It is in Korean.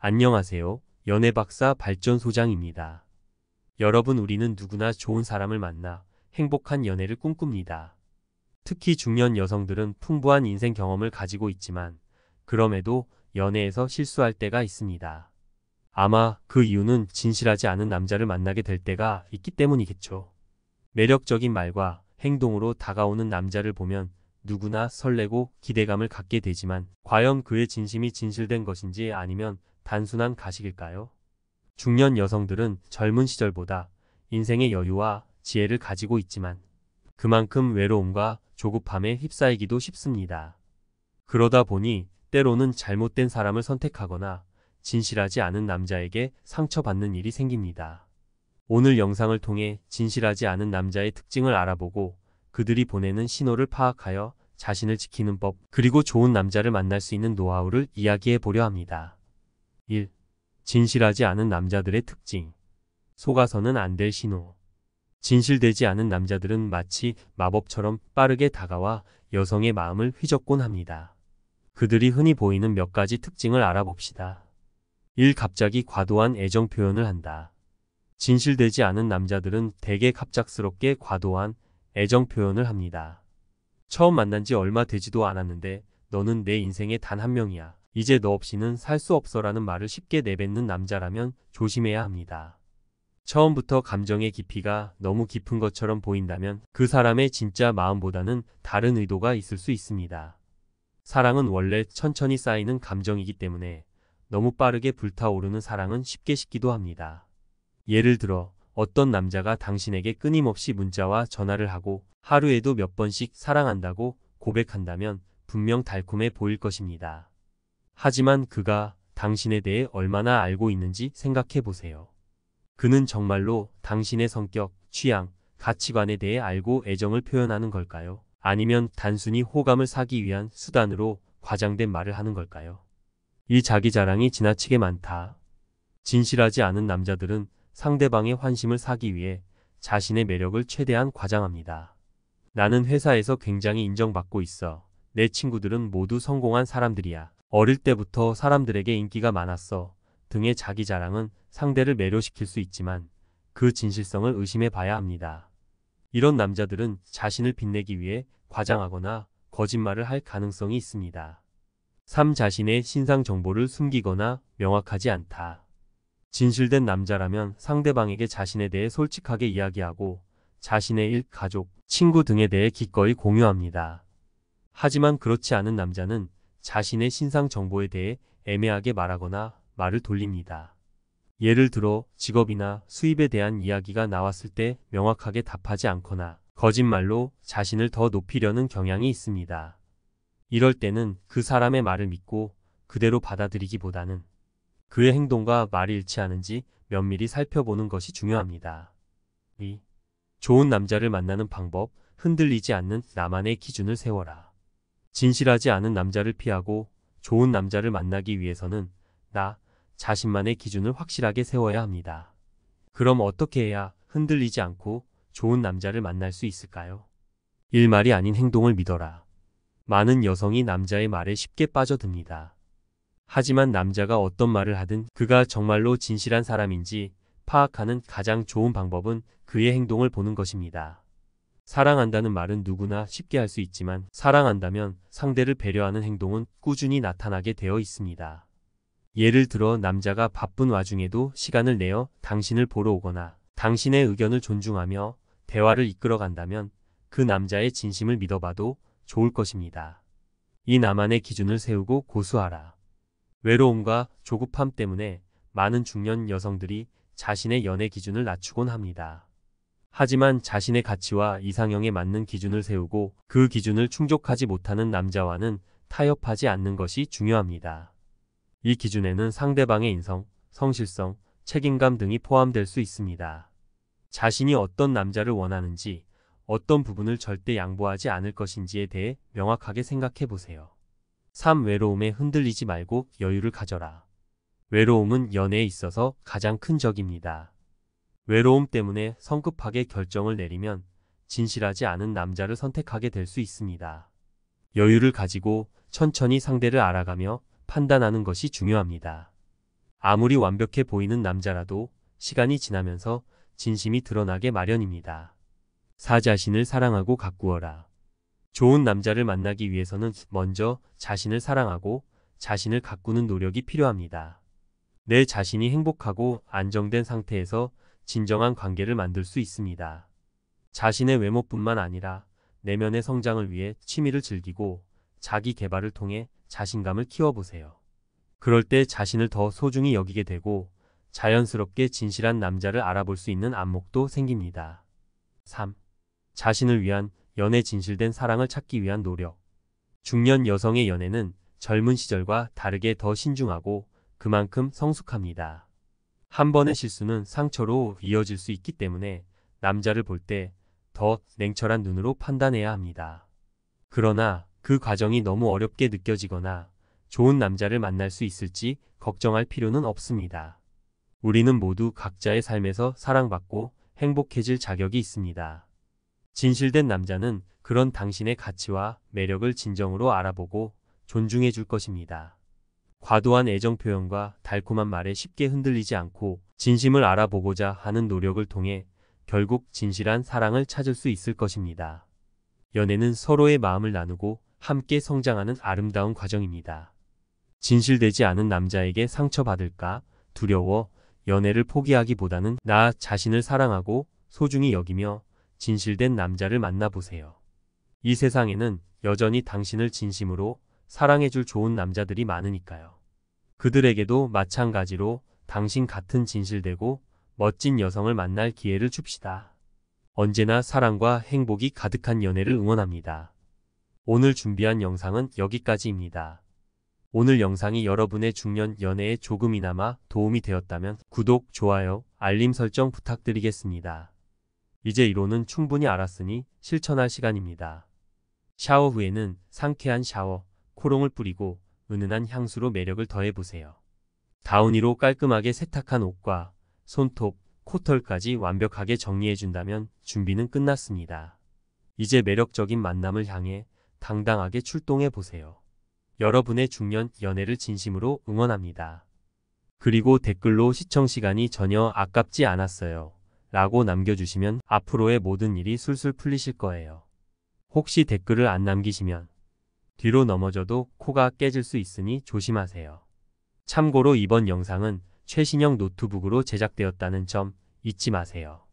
안녕하세요. 연애박사 발전소장입니다. 여러분, 우리는 누구나 좋은 사람을 만나 행복한 연애를 꿈꿉니다. 특히 중년 여성들은 풍부한 인생 경험을 가지고 있지만 그럼에도 연애에서 실수할 때가 있습니다. 아마 그 이유는 진실하지 않은 남자를 만나게 될 때가 있기 때문이겠죠. 매력적인 말과 행동으로 다가오는 남자를 보면 누구나 설레고 기대감을 갖게 되지만 과연 그의 진심이 진실된 것인지 아니면 단순한 가식일까요? 중년 여성들은 젊은 시절보다 인생의 여유와 지혜를 가지고 있지만 그만큼 외로움과 조급함에 휩싸이기도 쉽습니다. 그러다 보니 때로는 잘못된 사람을 선택하거나 진실하지 않은 남자에게 상처받는 일이 생깁니다. 오늘 영상을 통해 진실하지 않은 남자의 특징을 알아보고 그들이 보내는 신호를 파악하여 자신을 지키는 법, 그리고 좋은 남자를 만날 수 있는 노하우를 이야기해 보려 합니다. 1. 진실하지 않은 남자들의 특징. 속아서는 안 될 신호. 진실되지 않은 남자들은 마치 마법처럼 빠르게 다가와 여성의 마음을 휘젓곤 합니다. 그들이 흔히 보이는 몇 가지 특징을 알아봅시다. 1. 갑자기 과도한 애정 표현을 한다. 진실되지 않은 남자들은 대개 갑작스럽게 과도한 애정 표현을 합니다. 처음 만난 지 얼마 되지도 않았는데 너는 내 인생의 단 한 명이야. 이제 너 없이는 살 수 없어라는 말을 쉽게 내뱉는 남자라면 조심해야 합니다. 처음부터 감정의 깊이가 너무 깊은 것처럼 보인다면 그 사람의 진짜 마음보다는 다른 의도가 있을 수 있습니다. 사랑은 원래 천천히 쌓이는 감정이기 때문에 너무 빠르게 불타오르는 사랑은 쉽게 식기도 합니다. 예를 들어 어떤 남자가 당신에게 끊임없이 문자와 전화를 하고 하루에도 몇 번씩 사랑한다고 고백한다면 분명 달콤해 보일 것입니다. 하지만 그가 당신에 대해 얼마나 알고 있는지 생각해 보세요. 그는 정말로 당신의 성격, 취향, 가치관에 대해 알고 애정을 표현하는 걸까요? 아니면 단순히 호감을 사기 위한 수단으로 과장된 말을 하는 걸까요? 이 자기 자랑이 지나치게 많다. 진실하지 않은 남자들은 상대방의 환심을 사기 위해 자신의 매력을 최대한 과장합니다. 나는 회사에서 굉장히 인정받고 있어. 내 친구들은 모두 성공한 사람들이야. 어릴 때부터 사람들에게 인기가 많았어. 등의 자기 자랑은 상대를 매료시킬 수 있지만 그 진실성을 의심해 봐야 합니다. 이런 남자들은 자신을 빛내기 위해 과장하거나 거짓말을 할 가능성이 있습니다. 3. 자신의 신상 정보를 숨기거나 명확하지 않다. 진실된 남자라면 상대방에게 자신에 대해 솔직하게 이야기하고 자신의 일, 가족, 친구 등에 대해 기꺼이 공유합니다. 하지만 그렇지 않은 남자는 자신의 신상 정보에 대해 애매하게 말하거나 말을 돌립니다. 예를 들어 직업이나 수입에 대한 이야기가 나왔을 때 명확하게 답하지 않거나 거짓말로 자신을 더 높이려는 경향이 있습니다. 이럴 때는 그 사람의 말을 믿고 그대로 받아들이기보다는 그의 행동과 말이 일치하는지 면밀히 살펴보는 것이 중요합니다. 2. 좋은 남자를 만나는 방법, 흔들리지 않는 나만의 기준을 세워라. 진실하지 않은 남자를 피하고 좋은 남자를 만나기 위해서는 나 자신만의 기준을 확실하게 세워야 합니다. 그럼 어떻게 해야 흔들리지 않고 좋은 남자를 만날 수 있을까요? 1. 말이 아닌 행동을 믿어라. 많은 여성이 남자의 말에 쉽게 빠져듭니다. 하지만 남자가 어떤 말을 하든 그가 정말로 진실한 사람인지 파악하는 가장 좋은 방법은 그의 행동을 보는 것입니다. 사랑한다는 말은 누구나 쉽게 할 수 있지만 사랑한다면 상대를 배려하는 행동은 꾸준히 나타나게 되어 있습니다. 예를 들어 남자가 바쁜 와중에도 시간을 내어 당신을 보러 오거나 당신의 의견을 존중하며 대화를 이끌어간다면 그 남자의 진심을 믿어봐도 좋을 것입니다. 이 나만의 기준을 세우고 고수하라. 외로움과 조급함 때문에 많은 중년 여성들이 자신의 연애 기준을 낮추곤 합니다. 하지만 자신의 가치와 이상형에 맞는 기준을 세우고 그 기준을 충족하지 못하는 남자와는 타협하지 않는 것이 중요합니다. 이 기준에는 상대방의 인성, 성실성, 책임감 등이 포함될 수 있습니다. 자신이 어떤 남자를 원하는지, 어떤 부분을 절대 양보하지 않을 것인지에 대해 명확하게 생각해 보세요. 3. 외로움에 흔들리지 말고 여유를 가져라. 외로움은 연애에 있어서 가장 큰 적입니다. 외로움 때문에 성급하게 결정을 내리면 진실하지 않은 남자를 선택하게 될 수 있습니다. 여유를 가지고 천천히 상대를 알아가며 판단하는 것이 중요합니다. 아무리 완벽해 보이는 남자라도 시간이 지나면서 진심이 드러나게 마련입니다. 자신을 사랑하고 가꾸어라. 좋은 남자를 만나기 위해서는 먼저 자신을 사랑하고 자신을 가꾸는 노력이 필요합니다. 내 자신이 행복하고 안정된 상태에서 진정한 관계를 만들 수 있습니다. 자신의 외모뿐만 아니라 내면의 성장을 위해 취미를 즐기고 자기 개발을 통해 자신감을 키워보세요. 그럴 때 자신을 더 소중히 여기게 되고 자연스럽게 진실한 남자를 알아볼 수 있는 안목도 생깁니다. 3. 자신을 위한 연애. 진실된 사랑을 찾기 위한 노력. 중년 여성의 연애는 젊은 시절과 다르게 더 신중하고 그만큼 성숙합니다. 한 번의 실수는 상처로 이어질 수 있기 때문에 남자를 볼 때 더 냉철한 눈으로 판단해야 합니다. 그러나 그 과정이 너무 어렵게 느껴지거나 좋은 남자를 만날 수 있을지 걱정할 필요는 없습니다. 우리는 모두 각자의 삶에서 사랑받고 행복해질 자격이 있습니다. 진실된 남자는 그런 당신의 가치와 매력을 진정으로 알아보고 존중해 줄 것입니다. 과도한 애정 표현과 달콤한 말에 쉽게 흔들리지 않고 진심을 알아보고자 하는 노력을 통해 결국 진실한 사랑을 찾을 수 있을 것입니다. 연애는 서로의 마음을 나누고 함께 성장하는 아름다운 과정입니다. 진실되지 않은 남자에게 상처받을까 두려워 연애를 포기하기보다는 나 자신을 사랑하고 소중히 여기며 진실된 남자를 만나보세요. 이 세상에는 여전히 당신을 진심으로 사랑해줄 좋은 남자들이 많으니까요. 그들에게도 마찬가지로 당신 같은 진실되고 멋진 여성을 만날 기회를 줍시다. 언제나 사랑과 행복이 가득한 연애를 응원합니다. 오늘 준비한 영상은 여기까지입니다. 오늘 영상이 여러분의 중년 연애에 조금이나마 도움이 되었다면 구독, 좋아요, 알림 설정 부탁드리겠습니다. 이제 이론은 충분히 알았으니 실천할 시간입니다. 샤워 후에는 상쾌한 샤워, 코롱을 뿌리고 은은한 향수로 매력을 더해보세요. 다우니로 깔끔하게 세탁한 옷과 손톱, 코털까지 완벽하게 정리해준다면 준비는 끝났습니다. 이제 매력적인 만남을 향해 당당하게 출동해보세요. 여러분의 중년 연애를 진심으로 응원합니다. 그리고 댓글로 시청시간이 전혀 아깝지 않았어요 라고 남겨주시면 앞으로의 모든 일이 술술 풀리실 거예요. 혹시 댓글을 안 남기시면 뒤로 넘어져도 코가 깨질 수 있으니 조심하세요. 참고로 이번 영상은 최신형 노트북으로 제작되었다는 점 잊지 마세요.